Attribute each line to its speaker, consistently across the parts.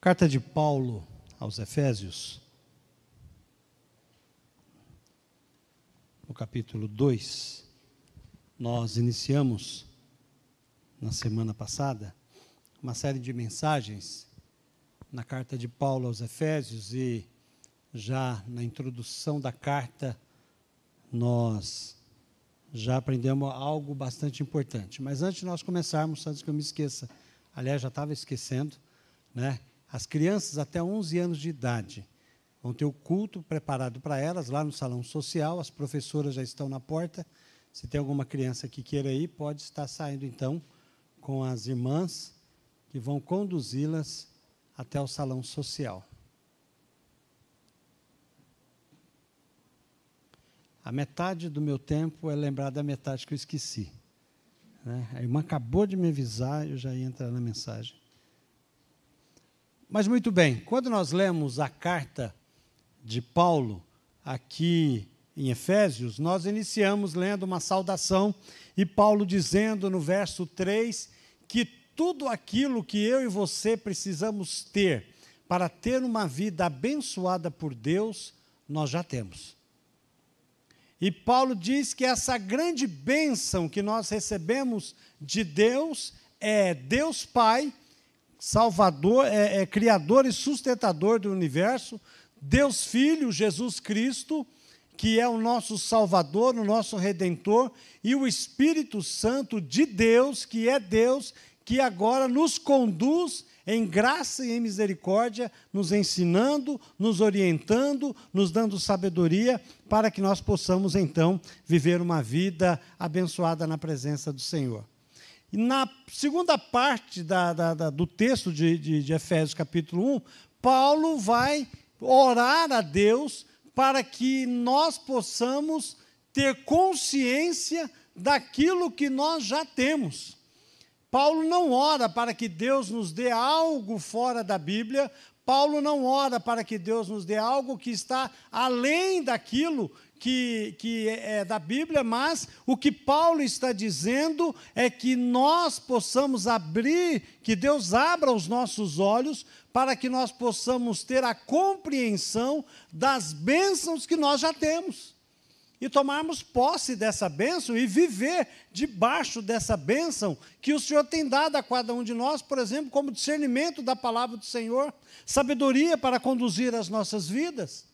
Speaker 1: Carta de Paulo aos Efésios, no capítulo 2, nós iniciamos, na semana passada, uma série de mensagens na carta de Paulo aos Efésios, e já na introdução da carta, nós já aprendemos algo bastante importante. Mas antes de nós começarmos, antes que eu me esqueça, aliás, já estava esquecendo, né? As crianças até 11 anos de idade vão ter o culto preparado para elas, lá no salão social, as professoras já estão na porta. Se tem alguma criança que queira ir, pode estar saindo, então, com as irmãs, que vão conduzi-las até o salão social. A metade do meu tempo é lembrar da metade que eu esqueci, né? A irmã acabou de me avisar, eu já ia entrar na mensagem. Mas muito bem, quando nós lemos a carta de Paulo aqui em Efésios, nós iniciamos lendo uma saudação, e Paulo dizendo no verso 3 que tudo aquilo que eu e você precisamos ter para ter uma vida abençoada por Deus, nós já temos. E Paulo diz que essa grande bênção que nós recebemos de Deus é Deus Pai, Salvador, Criador e sustentador do universo, Deus Filho, Jesus Cristo, que é o nosso Salvador, o nosso Redentor, e o Espírito Santo de Deus, que é Deus, que agora nos conduz em graça e em misericórdia, nos ensinando, nos orientando, nos dando sabedoria, para que nós possamos, então, viver uma vida abençoada na presença do Senhor. E na segunda parte do texto de Efésios, capítulo 1, Paulo vai orar a Deus para que nós possamos ter consciência daquilo que nós já temos. Paulo não ora para que Deus nos dê algo fora da Bíblia, Paulo não ora para que Deus nos dê algo que está além daquilo que é da Bíblia, mas o que Paulo está dizendo é que nós possamos abrir, que Deus abra os nossos olhos para que nós possamos ter a compreensão das bênçãos que nós já temos. E tomarmos posse dessa bênção e viver debaixo dessa bênção que o Senhor tem dado a cada um de nós, por exemplo, como discernimento da palavra do Senhor, sabedoria para conduzir as nossas vidas.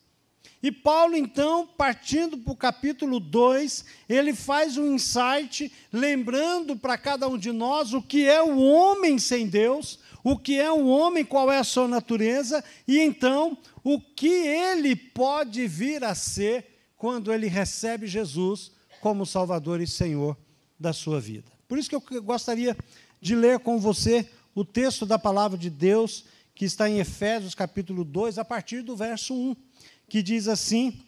Speaker 1: E Paulo, então, partindo para o capítulo 2, ele faz um insight, lembrando para cada um de nós o que é o homem sem Deus, o que é o homem, qual é a sua natureza, e então, o que ele pode vir a ser quando ele recebe Jesus como Salvador e Senhor da sua vida. Por isso que eu gostaria de ler com você o texto da palavra de Deus, que está em Efésios capítulo 2, a partir do verso 1, que diz assim: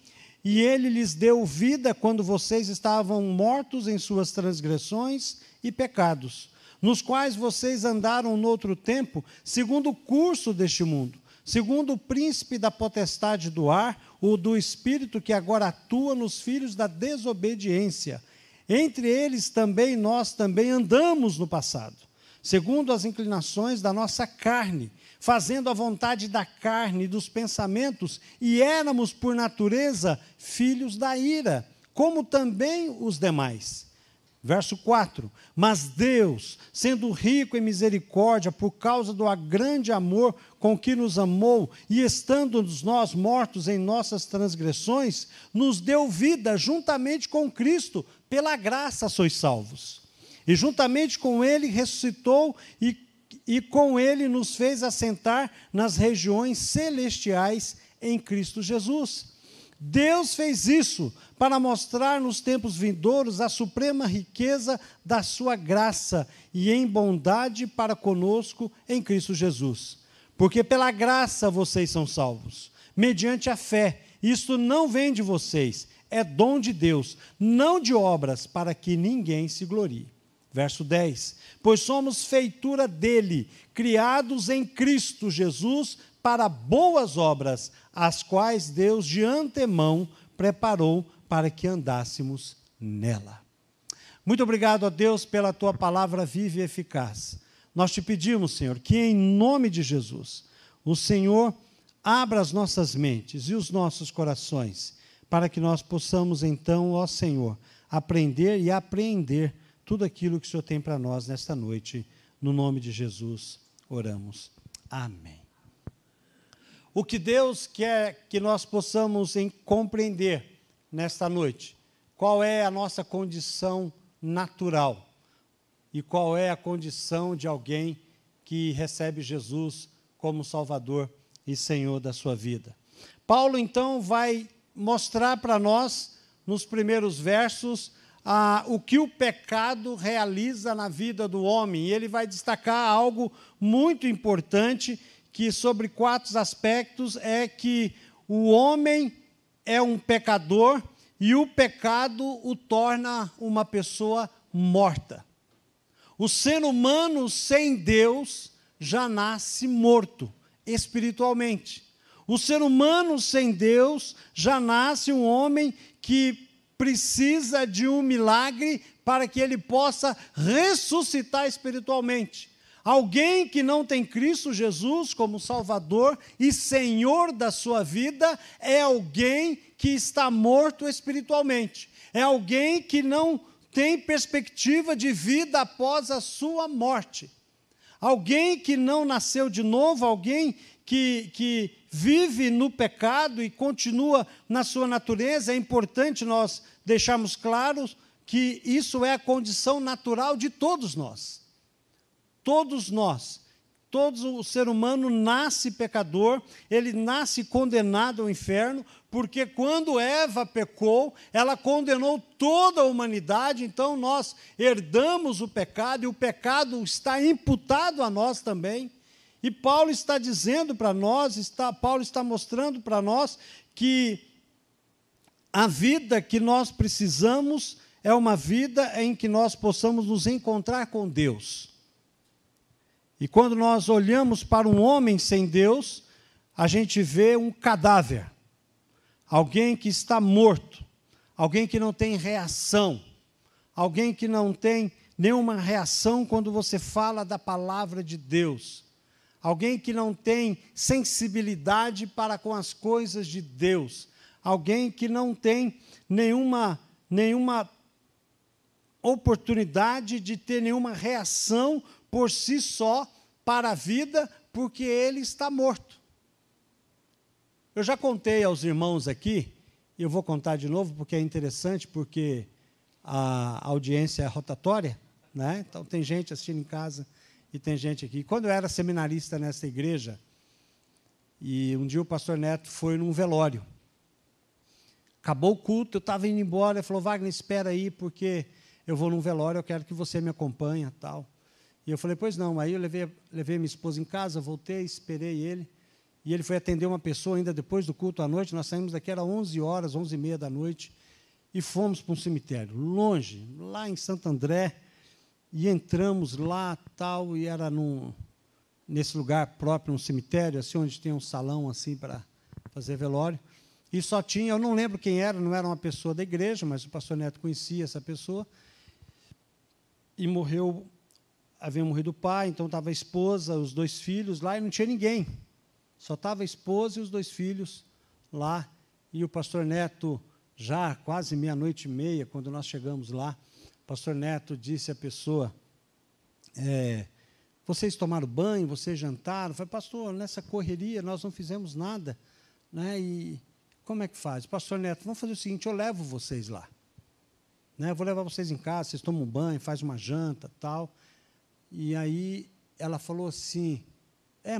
Speaker 1: e ele lhes deu vida quando vocês estavam mortos em suas transgressões e pecados, nos quais vocês andaram noutro tempo, segundo o curso deste mundo, segundo o príncipe da potestade do ar, ou do espírito que agora atua nos filhos da desobediência. Entre eles também nós também andamos no passado, segundo as inclinações da nossa carne, fazendo a vontade da carne e dos pensamentos, e éramos, por natureza, filhos da ira, como também os demais. Verso 4, mas Deus, sendo rico em misericórdia, por causa do grande amor com que nos amou, e estando nós mortos em nossas transgressões, nos deu vida juntamente com Cristo, pela graça sois salvos. E juntamente com Ele ressuscitou e com Ele nos fez assentar nas regiões celestiais em Cristo Jesus. Deus fez isso para mostrar nos tempos vindouros a suprema riqueza da sua graça e em bondade para conosco em Cristo Jesus. Porque pela graça vocês são salvos, mediante a fé. Isto não vem de vocês, é dom de Deus, não de obras, para que ninguém se glorie. Verso 10, pois somos feitura dele, criados em Cristo Jesus para boas obras, as quais Deus de antemão preparou para que andássemos nela. Muito obrigado a Deus pela tua palavra viva e eficaz. Nós te pedimos, Senhor, que em nome de Jesus, o Senhor abra as nossas mentes e os nossos corações, para que nós possamos então, ó Senhor, aprender e apreender tudo aquilo que o Senhor tem para nós nesta noite. No nome de Jesus, oramos. Amém. O que Deus quer que nós possamos compreender nesta noite, qual é a nossa condição natural e qual é a condição de alguém que recebe Jesus como Salvador e Senhor da sua vida. Paulo, então, vai mostrar para nós, nos primeiros versos, o que o pecado realiza na vida do homem. E ele vai destacar algo muito importante, que sobre 4 aspectos é que o homem é um pecador e o pecado o torna uma pessoa morta. O ser humano sem Deus já nasce morto espiritualmente. O ser humano sem Deus já nasce um homem que precisa de um milagre para que ele possa ressuscitar espiritualmente. Alguém que não tem Cristo Jesus como Salvador e Senhor da sua vida é alguém que está morto espiritualmente. É alguém que não tem perspectiva de vida após a sua morte. Alguém que não nasceu de novo, alguém que vive no pecado e continua na sua natureza. É importante nós deixarmos claros que isso é a condição natural de todos nós. Todos nós. Todo o ser humano nasce pecador, ele nasce condenado ao inferno, porque quando Eva pecou, ela condenou toda a humanidade, então nós herdamos o pecado, e o pecado está imputado a nós também. E Paulo está dizendo para nós, Paulo está mostrando para nós que a vida que nós precisamos é uma vida em que nós possamos nos encontrar com Deus. E quando nós olhamos para um homem sem Deus, a gente vê um cadáver, alguém que está morto, alguém que não tem reação, alguém que não tem nenhuma reação quando você fala da palavra de Deus, alguém que não tem sensibilidade para com as coisas de Deus, alguém que não tem nenhuma oportunidade de ter nenhuma reação por si só para a vida, porque ele está morto. Eu já contei aos irmãos aqui, e eu vou contar de novo, porque é interessante, porque a audiência é rotatória, né? Então tem gente assistindo em casa e tem gente aqui. Quando eu era seminarista nessa igreja, e um dia o pastor Neto foi num velório. Acabou o culto, eu estava indo embora, ele falou, Wagner, espera aí, porque eu vou num velório, eu quero que você me acompanhe, tal. E eu falei, pois não. Aí eu levei minha esposa em casa, voltei, esperei ele, e ele foi atender uma pessoa ainda depois do culto à noite. Nós saímos daqui, era 11 horas, 11h30 da noite, e fomos para um cemitério, longe, lá em Santo André, e entramos lá, tal, e era nesse lugar próprio, um cemitério, assim, onde tem um salão assim para fazer velório, e só tinha, eu não lembro quem era, não era uma pessoa da igreja, mas o pastor Neto conhecia essa pessoa, e havia morrido o pai, então estava a esposa, os 2 filhos lá, e não tinha ninguém. Só estava a esposa e os 2 filhos lá, e o pastor Neto, já quase 00:30, quando nós chegamos lá, o pastor Neto disse à pessoa, vocês tomaram banho, vocês jantaram? Eu falei, pastor, nessa correria nós não fizemos nada, né? E como é que faz? Pastor Neto, vamos fazer o seguinte, eu levo vocês lá. Né? Eu vou levar vocês em casa, vocês tomam um banho, faz uma janta, tal. E aí ela falou assim,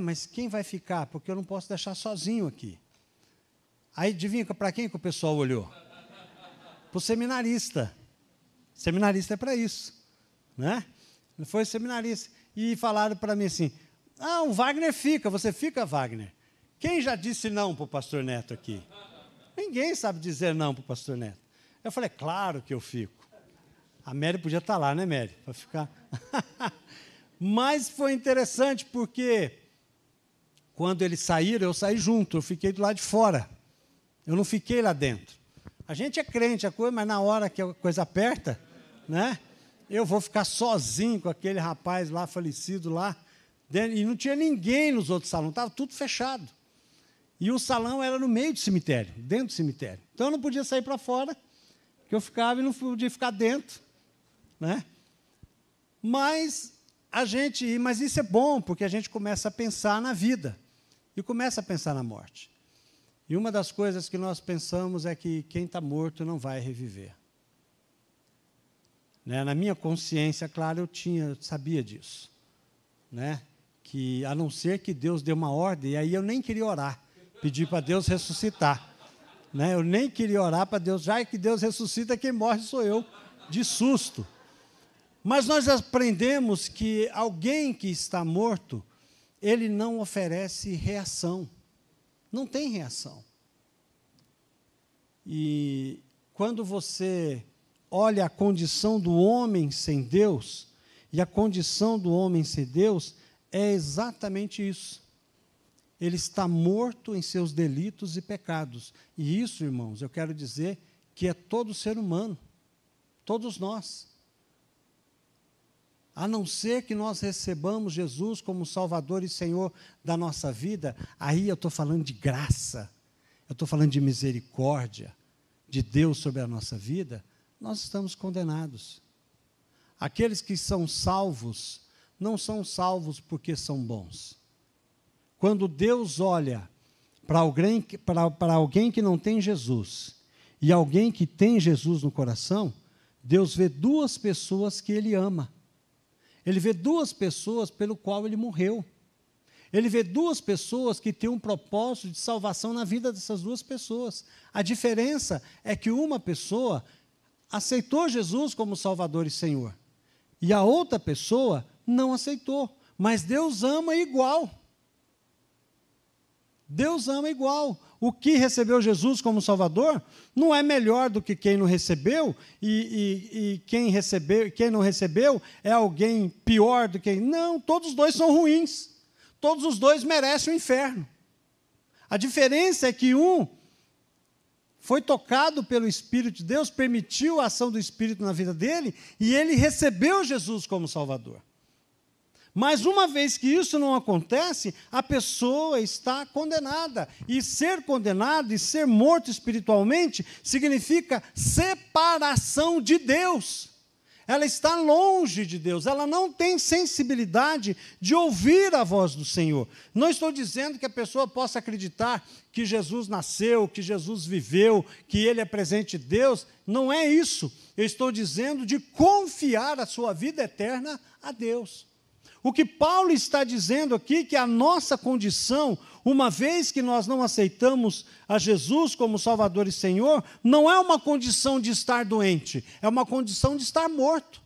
Speaker 1: mas quem vai ficar? Porque eu não posso deixar sozinho aqui. Aí, adivinha para quem que o pessoal olhou? Para o seminarista. Seminarista é para isso. Né? Foi seminarista. E falaram para mim assim, o Wagner fica, você fica, Wagner? Quem já disse não para o pastor Neto aqui? Ninguém sabe dizer não para o pastor Neto. Eu falei, claro que eu fico. A Mary podia estar lá, né, Mary? Para ficar. Mas foi interessante, porque quando eles saíram, eu saí junto, eu fiquei do lado de fora. Eu não fiquei lá dentro. A gente é crente, mas na hora que a coisa aperta, né, eu vou ficar sozinho com aquele rapaz lá, falecido lá, E não tinha ninguém nos outros salões, estava tudo fechado. E o salão era no meio do cemitério, dentro do cemitério. Então eu não podia sair para fora, que eu ficava e não podia ficar dentro, né? Mas isso é bom, porque a gente começa a pensar na vida e começa a pensar na morte. E uma das coisas que nós pensamos é que quem está morto não vai reviver. Né? Na minha consciência, claro, eu sabia disso, né? Que a não ser que Deus dê uma ordem, e aí eu nem queria orar, pedir para Deus ressuscitar. Né? Eu nem queria orar para Deus, já que Deus ressuscita, quem morre sou eu, de susto. Mas nós aprendemos que alguém que está morto, ele não oferece reação. Não tem reação. E quando você olha a condição do homem sem Deus, e a condição do homem sem Deus é exatamente isso. Ele está morto em seus delitos e pecados. E isso, irmãos, eu quero dizer que é todo ser humano, todos nós. A não ser que nós recebamos Jesus como Salvador e Senhor da nossa vida, aí eu estou falando de graça, eu estou falando de misericórdia de Deus sobre a nossa vida, nós estamos condenados. Aqueles que são salvos, não são salvos porque são bons. Quando Deus olha para alguém que não tem Jesus e alguém que tem Jesus no coração, Deus vê duas pessoas que Ele ama. Ele vê duas pessoas pelo qual Ele morreu. Ele vê duas pessoas que têm um propósito de salvação na vida dessas duas pessoas. A diferença é que uma pessoa aceitou Jesus como Salvador e Senhor, e a outra pessoa não aceitou, mas Deus ama igual. Deus ama igual. O que recebeu Jesus como Salvador não é melhor do que quem não recebeu, e quem não recebeu é alguém pior do que... Não, todos os dois são ruins. Todos os dois merecem o inferno. A diferença é que um foi tocado pelo Espírito de Deus, permitiu a ação do Espírito na vida dele, e ele recebeu Jesus como Salvador. Mas uma vez que isso não acontece, a pessoa está condenada. E ser condenado e ser morto espiritualmente significa separação de Deus. Ela está longe de Deus, ela não tem sensibilidade de ouvir a voz do Senhor. Não estou dizendo que a pessoa possa acreditar que Jesus nasceu, que Jesus viveu, que Ele é presente de Deus. Não é isso. Eu estou dizendo de confiar a sua vida eterna a Deus. O que Paulo está dizendo aqui, que a nossa condição, uma vez que nós não aceitamos a Jesus como Salvador e Senhor, não é uma condição de estar doente, é uma condição de estar morto.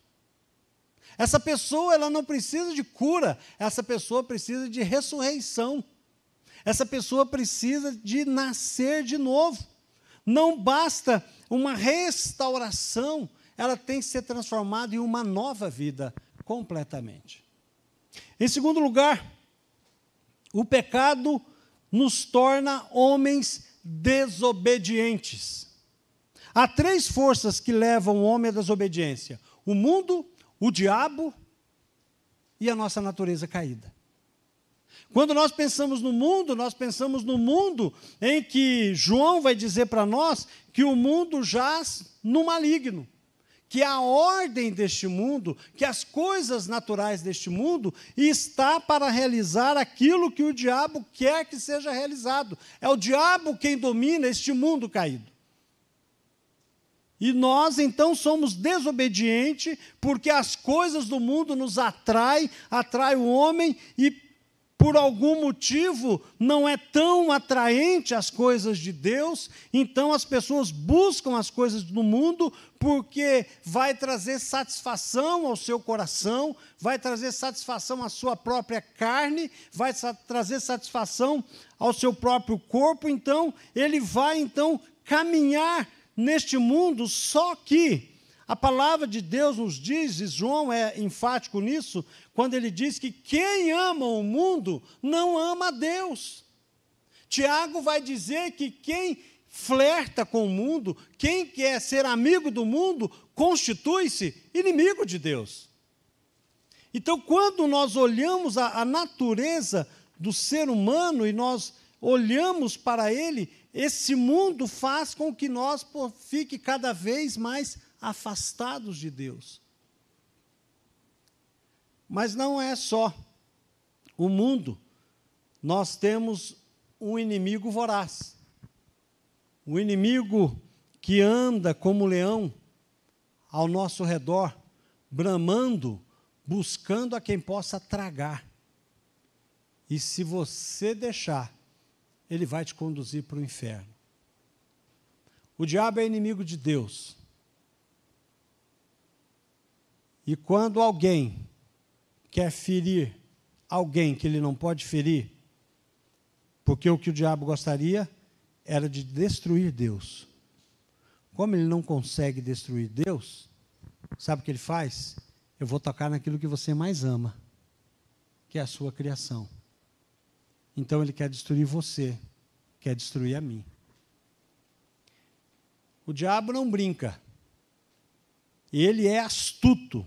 Speaker 1: Essa pessoa, ela não precisa de cura, essa pessoa precisa de ressurreição. Essa pessoa precisa de nascer de novo. Não basta uma restauração, ela tem que ser transformada em uma nova vida completamente. Em segundo lugar, o pecado nos torna homens desobedientes. Há três forças que levam o homem à desobediência: o mundo, o diabo e a nossa natureza caída. Quando nós pensamos no mundo em que João vai dizer para nós que o mundo jaz no maligno, que a ordem deste mundo, que as coisas naturais deste mundo está para realizar aquilo que o diabo quer que seja realizado. É o diabo quem domina este mundo caído. E nós, então, somos desobedientes porque as coisas do mundo nos atrai o homem, e por algum motivo não é tão atraente as coisas de Deus, então as pessoas buscam as coisas do mundo porque vai trazer satisfação ao seu coração, vai trazer satisfação à sua própria carne, vai trazer satisfação ao seu próprio corpo, então ele vai caminhar neste mundo. Só que a palavra de Deus nos diz, e João é enfático nisso, quando ele diz que quem ama o mundo não ama a Deus. Tiago vai dizer que quem flerta com o mundo, quem quer ser amigo do mundo, constitui-se inimigo de Deus. Então, quando nós olhamos a natureza do ser humano e nós olhamos para ele, esse mundo faz com que nós fique cada vez mais afastados de Deus. Mas não é só o mundo. Nós temos um inimigo voraz. Um inimigo que anda como leão ao nosso redor, bramando, buscando a quem possa tragar. E se você deixar, ele vai te conduzir para o inferno. O diabo é inimigo de Deus. E quando alguém quer ferir alguém que ele não pode ferir, porque o que o diabo gostaria era de destruir Deus. Como ele não consegue destruir Deus, sabe o que ele faz? Eu vou tocar naquilo que você mais ama, que é a sua criação. Então ele quer destruir você, quer destruir a mim. O diabo não brinca. Ele é astuto.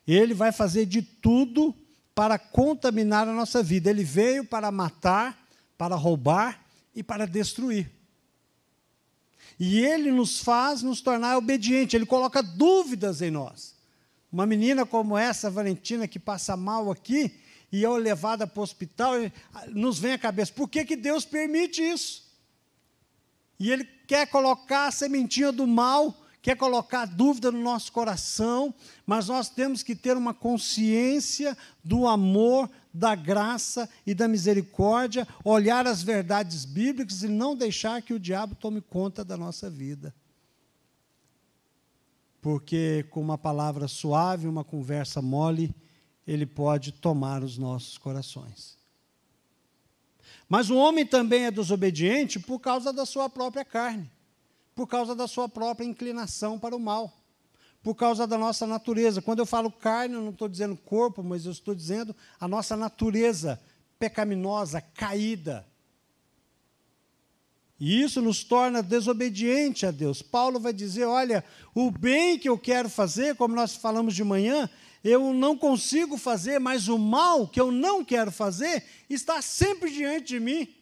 Speaker 1: Ele vai fazer de tudo para contaminar a nossa vida. Ele veio para matar, para roubar e para destruir. E ele nos faz nos tornar obedientes. Ele coloca dúvidas em nós. Uma menina como essa, Valentina, que passa mal aqui, e é levada para o hospital, nos vem à cabeça, por que Deus permite isso? E ele quer colocar a sementinha do mal, quer colocar dúvida no nosso coração, mas nós temos que ter uma consciência do amor, da graça e da misericórdia, olhar as verdades bíblicas e não deixar que o diabo tome conta da nossa vida. Porque com uma palavra suave, uma conversa mole, ele pode tomar os nossos corações. Mas o homem também é desobediente por causa da sua própria carne, por causa da sua própria inclinação para o mal, por causa da nossa natureza. Quando eu falo carne, eu não estou dizendo corpo, mas eu estou dizendo a nossa natureza pecaminosa, caída. E isso nos torna desobediente a Deus. Paulo vai dizer, olha, o bem que eu quero fazer, como nós falamos de manhã, eu não consigo fazer, mas o mal que eu não quero fazer está sempre diante de mim.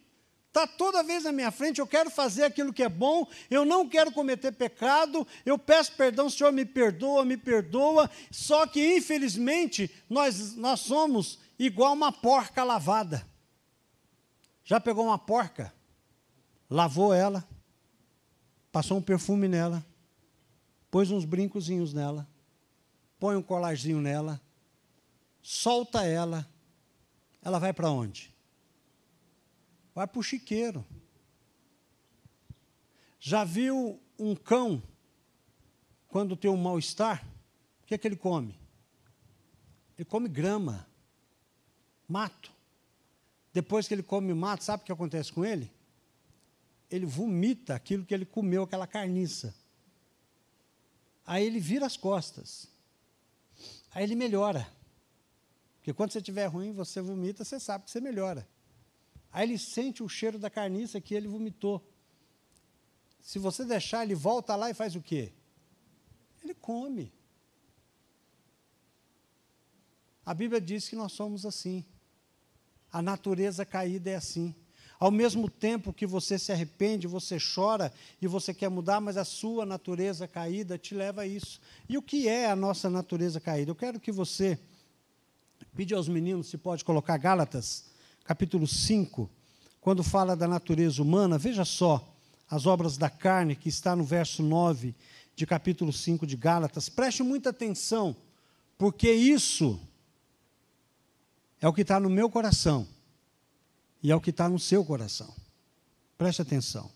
Speaker 1: Está toda vez na minha frente, eu quero fazer aquilo que é bom, eu não quero cometer pecado, eu peço perdão, o Senhor me perdoa, só que, infelizmente, nós somos igual uma porca lavada. Já pegou uma porca? Lavou ela, passou um perfume nela, pôs uns brincozinhos nela, põe um colarzinho nela, solta ela, ela vai para onde? Vai para o chiqueiro. Já viu um cão, quando tem um mal-estar, o que é que ele come? Ele come grama, mato. Depois que ele come mato, sabe o que acontece com ele? Ele vomita aquilo que ele comeu, aquela carniça. Aí ele vira as costas. Aí ele melhora. Porque quando você estiver ruim, você vomita, você sabe que você melhora. Aí ele sente o cheiro da carniça que ele vomitou. Se você deixar, ele volta lá e faz o quê? Ele come. A Bíblia diz que nós somos assim. A natureza caída é assim. Ao mesmo tempo que você se arrepende, você chora e você quer mudar, mas a sua natureza caída te leva a isso. E o que é a nossa natureza caída? Eu quero que você pede aos meninos se pode colocar Gálatas, capítulo 5, quando fala da natureza humana, veja só, as obras da carne, que está no verso 9 de capítulo 5 de Gálatas. Preste muita atenção, porque isso é o que está no meu coração. E é o que está no seu coração. Preste atenção.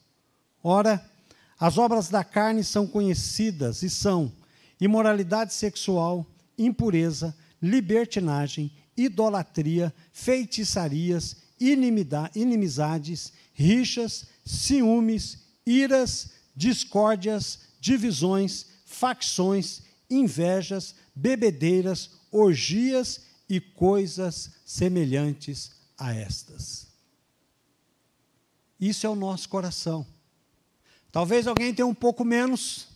Speaker 1: Ora, as obras da carne são conhecidas e são imoralidade sexual, impureza, libertinagem, idolatria, feitiçarias, inimizades, rixas, ciúmes, iras, discórdias, divisões, facções, invejas, bebedeiras, orgias e coisas semelhantes a estas. Isso é o nosso coração. Talvez alguém tenha um pouco menos,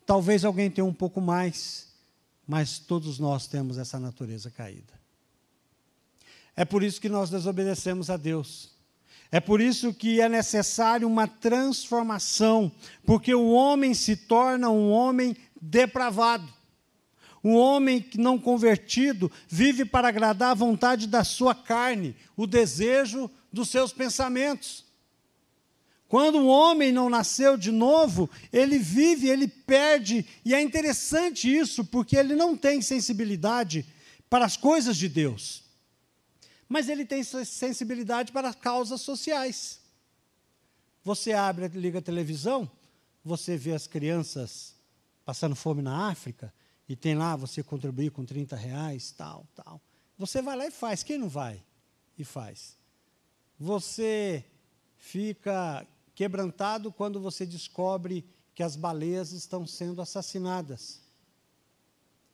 Speaker 1: talvez alguém tenha um pouco mais, mas todos nós temos essa natureza caída. É por isso que nós desobedecemos a Deus. É por isso que é necessário uma transformação, porque o homem se torna um homem depravado. O homem não convertido vive para agradar a vontade da sua carne, o desejo dos seus pensamentos. Quando o homem não nasceu de novo, ele vive, ele perde, e é interessante isso, porque ele não tem sensibilidade para as coisas de Deus. Mas ele tem sensibilidade para as causas sociais. Você liga a televisão, você vê as crianças passando fome na África, e tem lá você contribuir com R$30, tal. Você vai lá e faz. Quem não vai e faz? Você fica quebrantado quando você descobre que as baleias estão sendo assassinadas.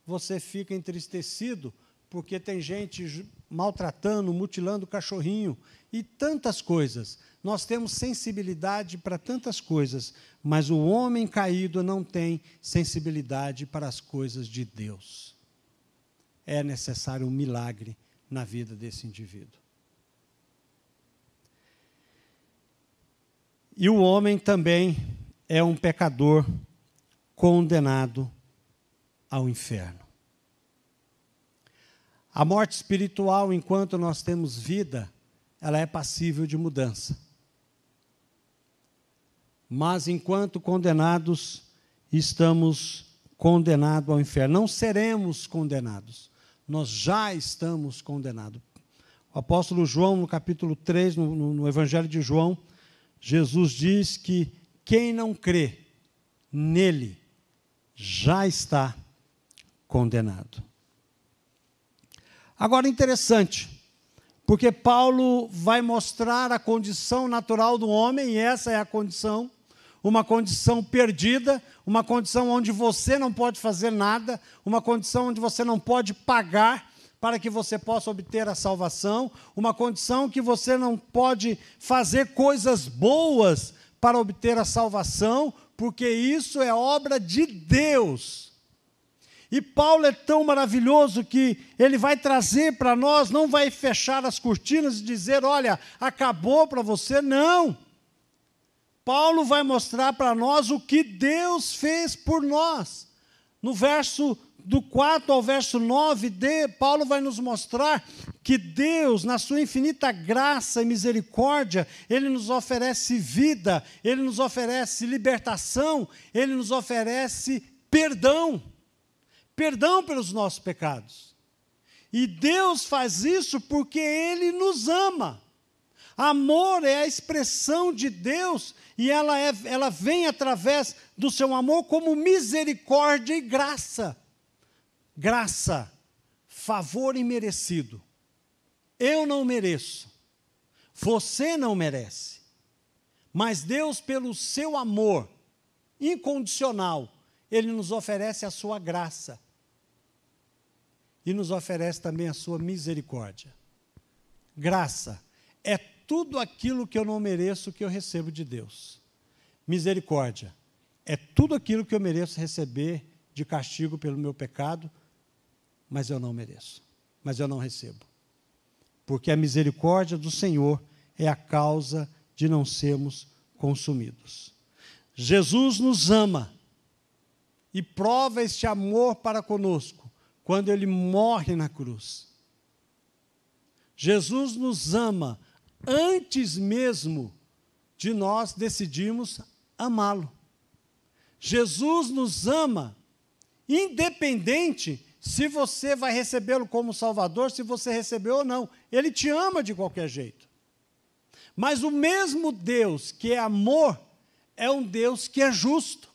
Speaker 1: Você fica entristecido porque tem gente maltratando, mutilando o cachorrinho e tantas coisas. Nós temos sensibilidade para tantas coisas, mas o homem caído não tem sensibilidade para as coisas de Deus. É necessário um milagre na vida desse indivíduo. E o homem também é um pecador condenado ao inferno. A morte espiritual, enquanto nós temos vida, ela é passível de mudança. Mas, enquanto condenados, estamos condenados ao inferno. Não seremos condenados, nós já estamos condenados. O apóstolo João, no capítulo 3, no Evangelho de João, Jesus diz que quem não crê nele já está condenado. Agora, interessante, porque Paulo vai mostrar a condição natural do homem, e essa é a condição, uma condição perdida, uma condição onde você não pode fazer nada, uma condição onde você não pode pagar para que você possa obter a salvação, uma condição que você não pode fazer coisas boas para obter a salvação, porque isso é obra de Deus. E Paulo é tão maravilhoso que ele vai trazer para nós, não vai fechar as cortinas e dizer, olha, acabou para você, não. Paulo vai mostrar para nós o que Deus fez por nós. No verso do 4 ao verso 9, Paulo vai nos mostrar que Deus, na sua infinita graça e misericórdia, Ele nos oferece vida, Ele nos oferece libertação, Ele nos oferece perdão. Perdão pelos nossos pecados. E Deus faz isso porque Ele nos ama. Amor é a expressão de Deus e ela vem através do seu amor como misericórdia e graça. Graça, favor imerecido. Eu não mereço, você não merece. Mas Deus, pelo seu amor incondicional, Ele nos oferece a sua graça. E nos oferece também a sua misericórdia. Graça é tudo aquilo que eu não mereço que eu recebo de Deus. Misericórdia é tudo aquilo que eu mereço receber de castigo pelo meu pecado, mas eu não mereço, mas eu não recebo. Porque a misericórdia do Senhor é a causa de não sermos consumidos. Jesus nos ama e prova este amor para conosco quando Ele morre na cruz. Jesus nos ama antes mesmo de nós decidirmos amá-lo. Jesus nos ama independente se você vai recebê-lo como Salvador, se você recebeu ou não. Ele te ama de qualquer jeito. Mas o mesmo Deus que é amor, é um Deus que é justo.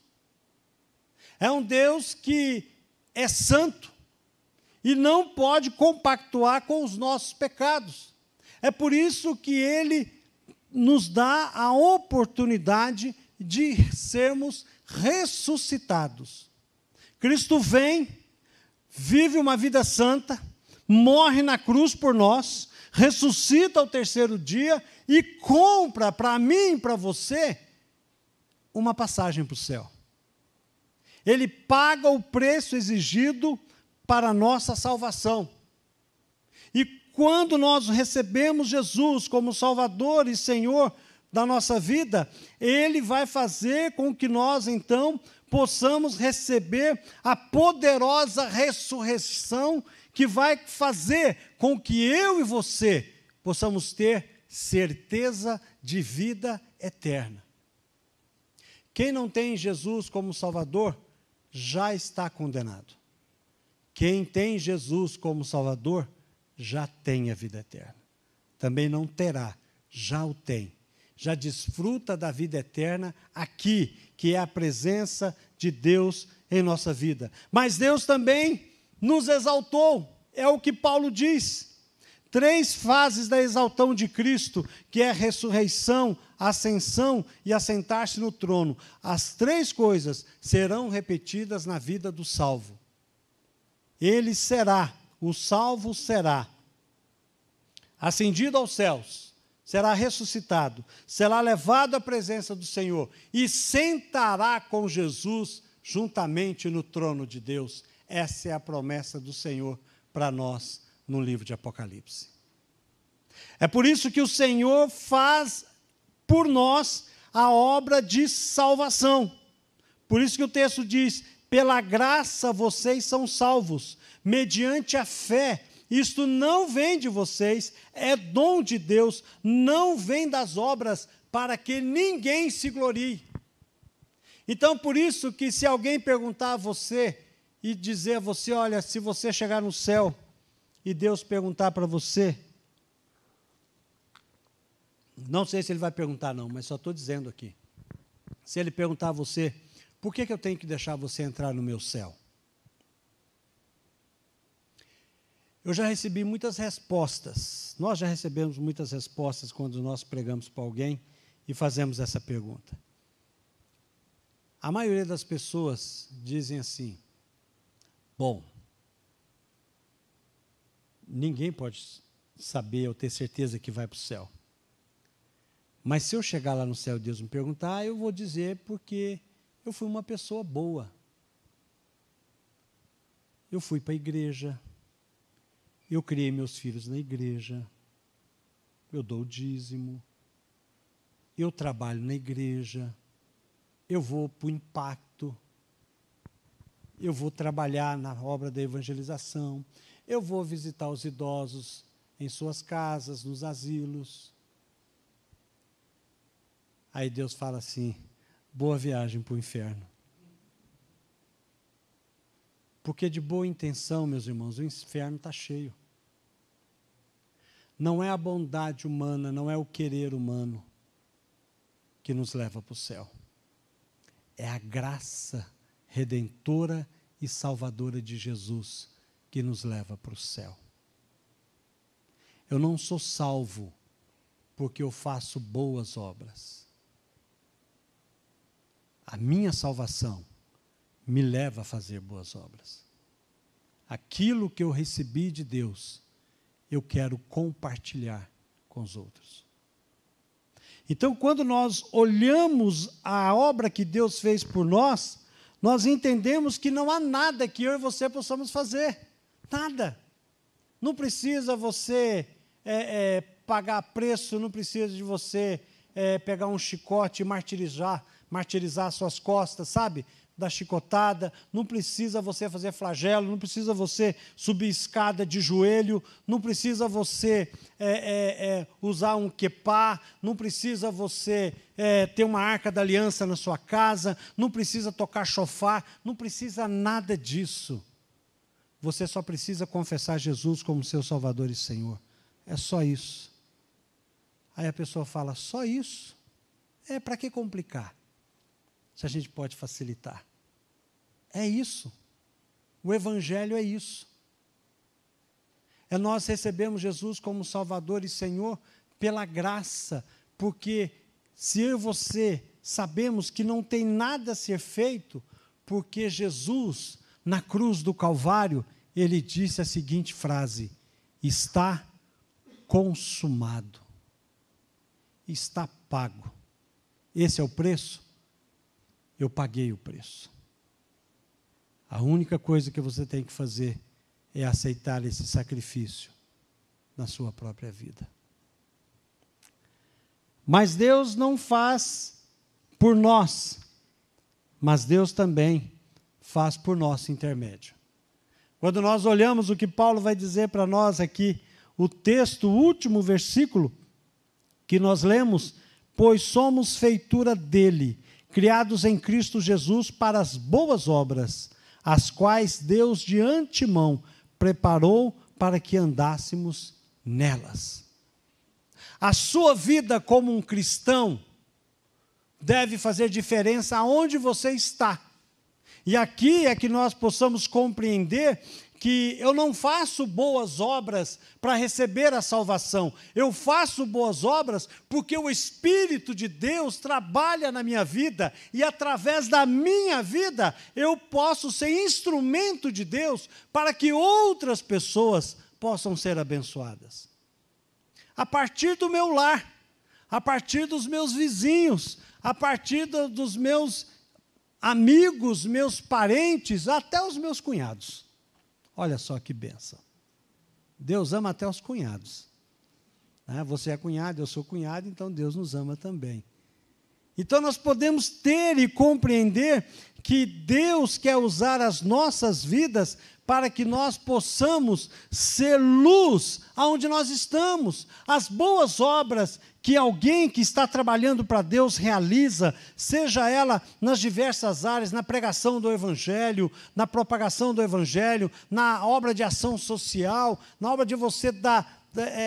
Speaker 1: É um Deus que é santo e não pode compactuar com os nossos pecados. É por isso que Ele nos dá a oportunidade de sermos ressuscitados. Cristo vem, vive uma vida santa, morre na cruz por nós, ressuscita ao terceiro dia e compra para mim e para você uma passagem para o céu. Ele paga o preço exigido para a nossa salvação. E quando nós recebemos Jesus como Salvador e Senhor da nossa vida, Ele vai fazer com que nós, então, possamos receber a poderosa ressurreição que vai fazer com que eu e você possamos ter certeza de vida eterna. Quem não tem Jesus como Salvador, já está condenado. Quem tem Jesus como Salvador, já tem a vida eterna. Também não terá, já o tem. Já desfruta da vida eterna aqui, que é a presença de Deus em nossa vida. Mas Deus também nos exaltou, é o que Paulo diz. 3 fases da exaltação de Cristo, que é a ressurreição, a ascensão e assentar-se no trono. As 3 coisas serão repetidas na vida do salvo. Ele será, o salvo será ascendido aos céus, será ressuscitado, será levado à presença do Senhor e sentará com Jesus juntamente no trono de Deus. Essa é a promessa do Senhor para nós no livro de Apocalipse. É por isso que o Senhor faz por nós a obra de salvação. Por isso que o texto diz: pela graça vocês são salvos, mediante a fé. Isto não vem de vocês, é dom de Deus, não vem das obras, para que ninguém se glorie. Então, por isso que se alguém perguntar a você e dizer a você, olha, se você chegar no céu e Deus perguntar para você, não sei se ele vai perguntar não, mas só estou dizendo aqui, se ele perguntar a você, por que eu tenho que deixar você entrar no meu céu? Eu já recebi muitas respostas, nós já recebemos muitas respostas quando nós pregamos para alguém e fazemos essa pergunta. A maioria das pessoas dizem assim, bom, ninguém pode saber ou ter certeza que vai para o céu. Mas se eu chegar lá no céu e Deus me perguntar, eu vou dizer porque eu fui uma pessoa boa. Eu fui para a igreja, eu criei meus filhos na igreja, eu dou o dízimo, eu trabalho na igreja, eu vou para o impacto, eu vou trabalhar na obra da evangelização, eu vou visitar os idosos em suas casas, nos asilos. Aí Deus fala assim, boa viagem para o inferno. Porque de boa intenção, meus irmãos, o inferno está cheio. Não é a bondade humana, não é o querer humano que nos leva para o céu. É a graça redentora e salvadora de Jesus que nos leva para o céu. Eu não sou salvo porque eu faço boas obras. A minha salvação me leva a fazer boas obras. Aquilo que eu recebi de Deus, eu quero compartilhar com os outros. Então, quando nós olhamos a obra que Deus fez por nós, nós entendemos que não há nada que eu e você possamos fazer. Nada. Não precisa você pagar preço, não precisa de você pegar um chicote e martirizar suas costas, sabe? Da chicotada, não precisa você fazer flagelo, não precisa você subir escada de joelho, não precisa você usar um quepá, não precisa você ter uma arca da aliança na sua casa, não precisa tocar chofar, não precisa nada disso. Você só precisa confessar Jesus como seu Salvador e Senhor. É só isso. Aí a pessoa fala, só isso? Para que complicar? Se a gente pode facilitar. É isso. O Evangelho é isso. Nós recebemos Jesus como Salvador e Senhor pela graça, porque se eu e você sabemos que não tem nada a ser feito, porque Jesus, na cruz do Calvário, ele disse a seguinte frase, está consumado, está pago. Esse é o preço? Eu paguei o preço. A única coisa que você tem que fazer é aceitar esse sacrifício na sua própria vida. Mas Deus não faz por nós, mas Deus também faz por nosso intermédio. Quando nós olhamos o que Paulo vai dizer para nós aqui, o texto, o último versículo que nós lemos, pois somos feitura dele, criados em Cristo Jesus para as boas obras, as quais Deus de antemão preparou para que andássemos nelas. A sua vida como um cristão deve fazer diferença aonde você está. E aqui é que nós possamos compreender que eu não faço boas obras para receber a salvação. Eu faço boas obras porque o Espírito de Deus trabalha na minha vida e através da minha vida eu posso ser instrumento de Deus para que outras pessoas possam ser abençoadas. A partir do meu lar, a partir dos meus vizinhos, a partir dos meus amigos, meus parentes, até os meus cunhados. Olha só que bênção. Deus ama até os cunhados. Você é cunhado, eu sou cunhado, então Deus nos ama também. Então nós podemos ter e compreender que Deus quer usar as nossas vidas para que nós possamos ser luz aonde nós estamos. As boas obras que alguém que está trabalhando para Deus realiza, seja ela nas diversas áreas, na pregação do Evangelho, na propagação do Evangelho, na obra de ação social, na obra de você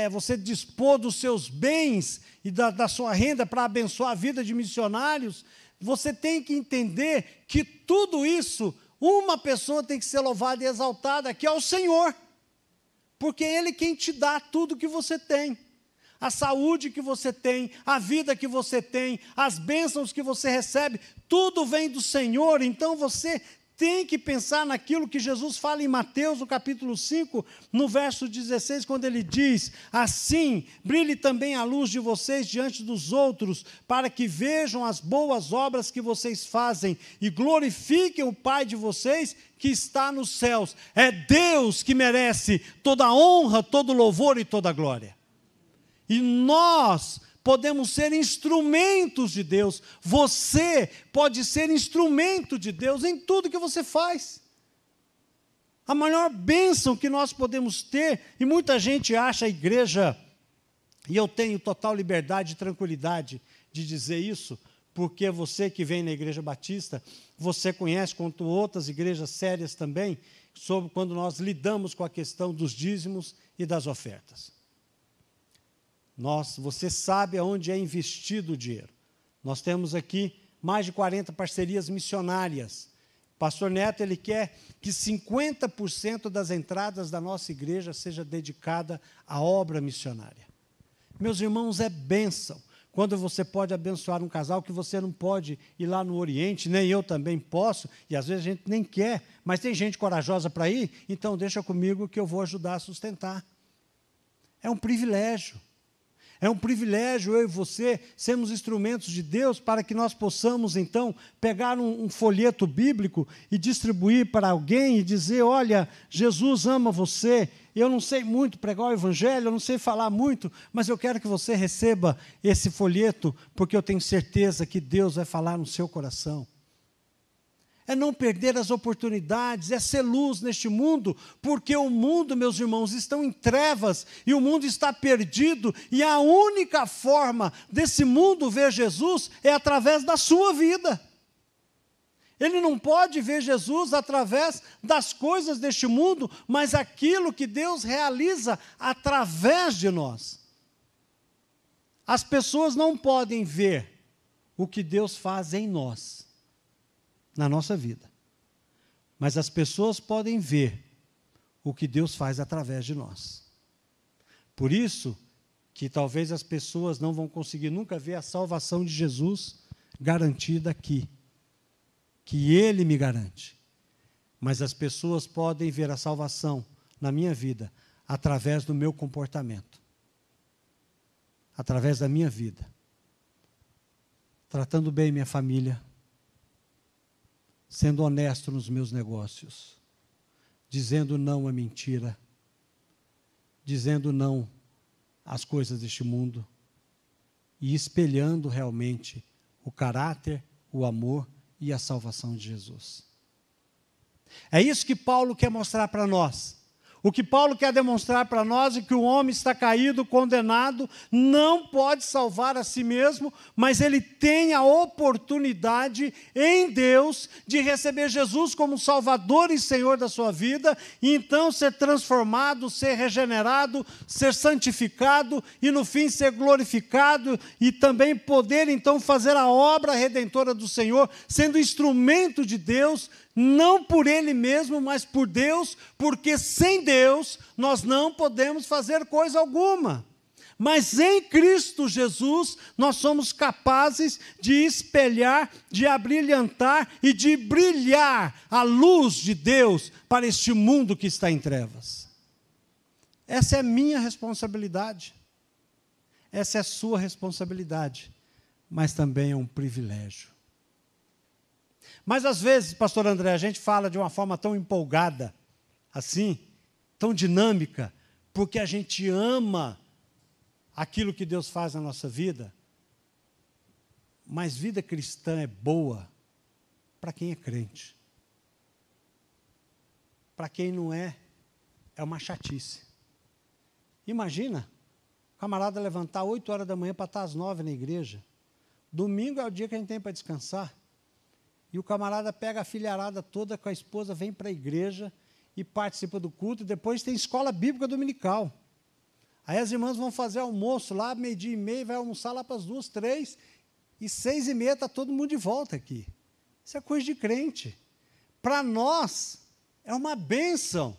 Speaker 1: você dispor dos seus bens e da sua renda para abençoar a vida de missionários, você tem que entender que tudo isso, uma pessoa tem que ser louvada e exaltada, que é o Senhor, porque é Ele quem te dá tudo que você tem. A saúde que você tem, a vida que você tem, as bênçãos que você recebe, tudo vem do Senhor. Então você tem que pensar naquilo que Jesus fala em Mateus, no capítulo 5, no verso 16, quando ele diz: assim, brilhe também a luz de vocês diante dos outros, para que vejam as boas obras que vocês fazem e glorifiquem o Pai de vocês que está nos céus. É Deus que merece toda a honra, todo o louvor e toda a glória. E nós podemos ser instrumentos de Deus. Você pode ser instrumento de Deus em tudo que você faz. A maior bênção que nós podemos ter, e muita gente acha a igreja, e eu tenho total liberdade e tranquilidade de dizer isso, porque você que vem na Igreja Batista, você conhece, quanto outras igrejas sérias também, sobre quando nós lidamos com a questão dos dízimos e das ofertas. Você sabe aonde é investido o dinheiro. Nós temos aqui mais de 40 parcerias missionárias. O pastor Neto, ele quer que 50% das entradas da nossa igreja seja dedicada à obra missionária. Meus irmãos, é bênção. Quando você pode abençoar um casal que você não pode ir lá no Oriente, nem eu também posso, e às vezes a gente nem quer, mas tem gente corajosa para ir, então deixa comigo que eu vou ajudar a sustentar. É um privilégio. É um privilégio eu e você sermos instrumentos de Deus para que nós possamos, então, pegar um folheto bíblico e distribuir para alguém e dizer: olha, Jesus ama você, eu não sei muito pregar o Evangelho, eu não sei falar muito, mas eu quero que você receba esse folheto, porque eu tenho certeza que Deus vai falar no seu coração. É não perder as oportunidades, é ser luz neste mundo, porque o mundo, meus irmãos, está em trevas e o mundo está perdido, e a única forma desse mundo ver Jesus é através da sua vida. Ele não pode ver Jesus através das coisas deste mundo, mas aquilo que Deus realiza através de nós. As pessoas não podem ver o que Deus faz em nós, na nossa vida. Mas as pessoas podem ver o que Deus faz através de nós. Por isso que talvez as pessoas não vão conseguir nunca ver a salvação de Jesus garantida aqui, que Ele me garante. Mas as pessoas podem ver a salvação na minha vida através do meu comportamento, através da minha vida, tratando bem minha família, sendo honesto nos meus negócios, dizendo não à mentira, dizendo não às coisas deste mundo e espelhando realmente o caráter, o amor e a salvação de Jesus. É isso que Paulo quer mostrar para nós. O que Paulo quer demonstrar para nós é que o homem está caído, condenado, não pode salvar a si mesmo, mas ele tem a oportunidade em Deus de receber Jesus como Salvador e Senhor da sua vida, e então ser transformado, ser regenerado, ser santificado e no fim ser glorificado e também poder então fazer a obra redentora do Senhor, sendo instrumento de Deus, não por ele mesmo, mas por Deus, porque sem Deus nós não podemos fazer coisa alguma. Mas em Cristo Jesus nós somos capazes de espelhar, de abrilhantar e de brilhar a luz de Deus para este mundo que está em trevas. Essa é a minha responsabilidade. Essa é a sua responsabilidade, mas também é um privilégio. Mas às vezes, pastor André, a gente fala de uma forma tão empolgada, assim, tão dinâmica, porque a gente ama aquilo que Deus faz na nossa vida. Mas vida cristã é boa para quem é crente. Para quem não é, é uma chatice. Imagina, o camarada levantar 8 horas da manhã para estar às 9 na igreja. Domingo é o dia que a gente tem para descansar. E o camarada pega a filharada toda com a esposa, vem para a igreja e participa do culto, e depois tem escola bíblica dominical. Aí as irmãs vão fazer almoço lá, 12:30, vai almoçar lá para as 2, 3, e 6:30 está todo mundo de volta aqui. Isso é coisa de crente. Para nós, é uma bênção.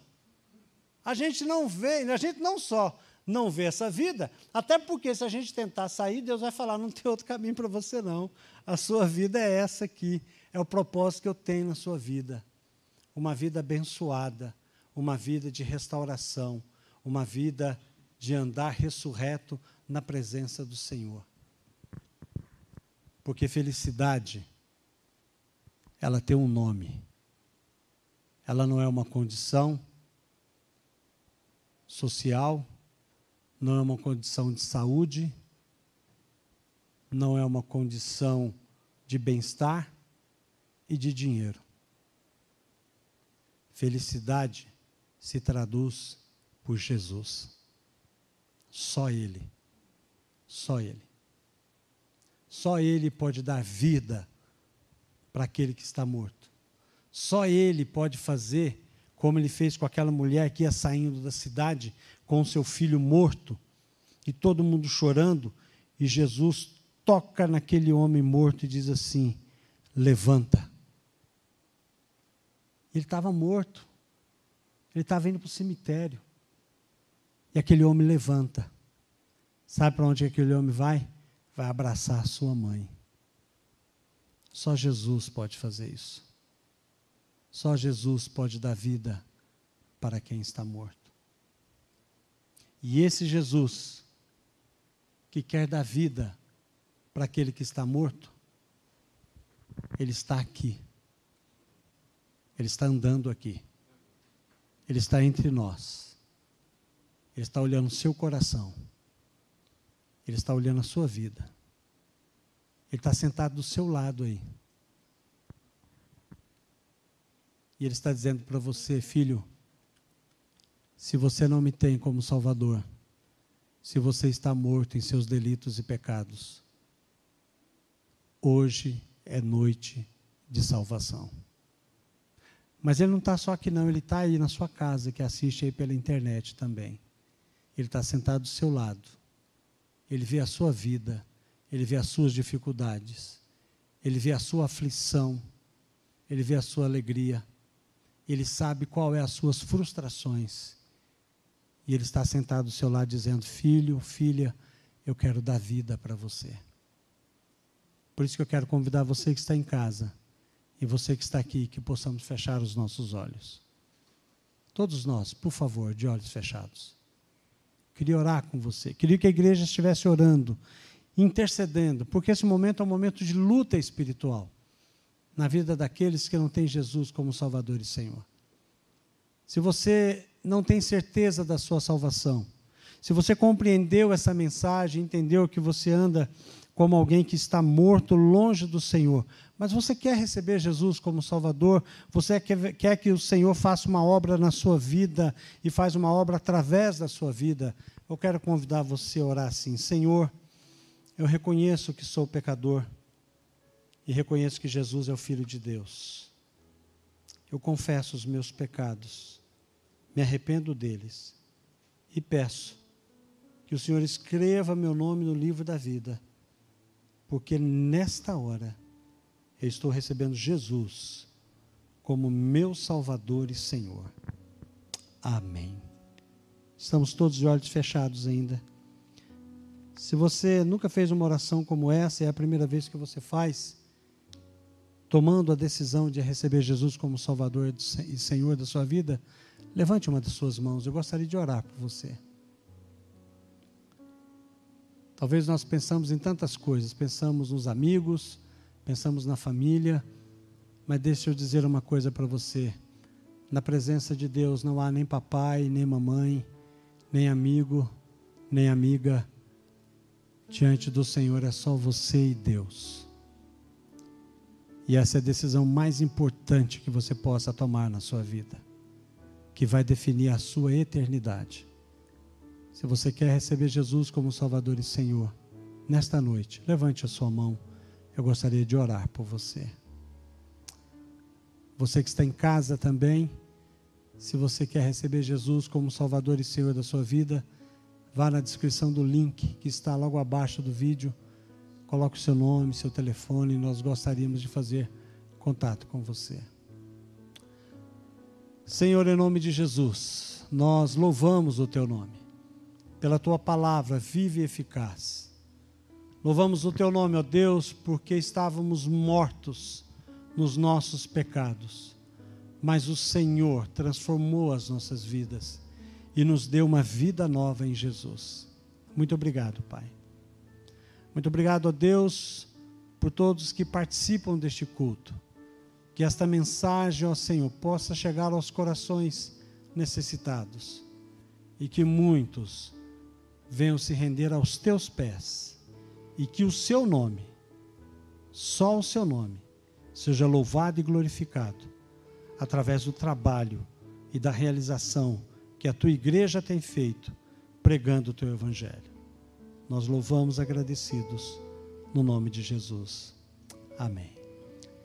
Speaker 1: A gente não só não vê essa vida, até porque se a gente tentar sair, Deus vai falar, não tem outro caminho para você não. A sua vida é essa aqui. É o propósito que eu tenho na sua vida. Uma vida abençoada, uma vida de restauração, uma vida de andar ressurreto na presença do Senhor. Porque felicidade, ela tem um nome. Ela não é uma condição social, não é uma condição de saúde, não é uma condição de bem-estar e de dinheiro. Felicidade se traduz por Jesus. Só Ele. Só Ele. Só Ele pode dar vida para aquele que está morto. Só Ele pode fazer como Ele fez com aquela mulher que ia saindo da cidade com o seu filho morto, e todo mundo chorando, e Jesus toca naquele homem morto e diz assim, levanta. Ele estava morto, ele estava indo para o cemitério, e aquele homem levanta. Sabe para onde aquele homem vai? Vai abraçar a sua mãe. Só Jesus pode fazer isso. Só Jesus pode dar vida para quem está morto. E esse Jesus, que quer dar vida para aquele que está morto, Ele está aqui. Ele está andando aqui. Ele está entre nós. Ele está olhando o seu coração. Ele está olhando a sua vida. Ele está sentado do seu lado aí. E Ele está dizendo para você, filho, se você não me tem como Salvador, se você está morto em seus delitos e pecados, hoje é noite de salvação. Mas Ele não está só aqui não, Ele está aí na sua casa, que assiste aí pela internet também. Ele está sentado do seu lado. Ele vê a sua vida, Ele vê as suas dificuldades, Ele vê a sua aflição, Ele vê a sua alegria, Ele sabe qual é as suas frustrações. E Ele está sentado do seu lado dizendo, filho, filha, eu quero dar vida para você. Por isso que eu quero convidar você que está em casa, e você que está aqui, que possamos fechar os nossos olhos. Todos nós, por favor, de olhos fechados. Queria orar com você. Queria que a igreja estivesse orando, intercedendo, porque esse momento é um momento de luta espiritual na vida daqueles que não têm Jesus como Salvador e Senhor. Se você não tem certeza da sua salvação, se você compreendeu essa mensagem, entendeu que você anda como alguém que está morto longe do Senhor, mas você quer receber Jesus como Salvador, você quer que o Senhor faça uma obra na sua vida e faz uma obra através da sua vida, eu quero convidar você a orar assim: Senhor, eu reconheço que sou pecador e reconheço que Jesus é o Filho de Deus. Eu confesso os meus pecados, me arrependo deles e peço que o Senhor escreva meu nome no livro da vida, porque nesta hora eu estou recebendo Jesus como meu Salvador e Senhor. Amém. Estamos todos de olhos fechados ainda. Se você nunca fez uma oração como essa, é a primeira vez que você faz, tomando a decisão de receber Jesus como Salvador e Senhor da sua vida, levante uma das suas mãos, eu gostaria de orar por você. Talvez nós pensamos em tantas coisas, pensamos nos amigos, pensamos na família, mas deixa eu dizer uma coisa para você: na presença de Deus não há nem papai, nem mamãe, nem amigo, nem amiga. Diante do Senhor é só você e Deus. E essa é a decisão mais importante que você possa tomar na sua vida, que vai definir a sua eternidade. Se você quer receber Jesus como Salvador e Senhor, nesta noite, levante a sua mão. Eu gostaria de orar por você. Você que está em casa também, se você quer receber Jesus como Salvador e Senhor da sua vida, vá na descrição do link que está logo abaixo do vídeo, coloque o seu nome, seu telefone, e nós gostaríamos de fazer contato com você. Senhor, em nome de Jesus, nós louvamos o Teu nome, pela Tua palavra viva e eficaz. Louvamos o Teu nome, ó Deus, porque estávamos mortos nos nossos pecados, mas o Senhor transformou as nossas vidas e nos deu uma vida nova em Jesus. Muito obrigado, Pai. Muito obrigado, ó Deus, por todos que participam deste culto. Que esta mensagem, ó Senhor, possa chegar aos corações necessitados e que muitos venham se render aos Teus pés e que o Seu nome, só o Seu nome, seja louvado e glorificado através do trabalho e da realização que a Tua igreja tem feito, pregando o Teu Evangelho. Nós louvamos agradecidos no nome de Jesus. Amém.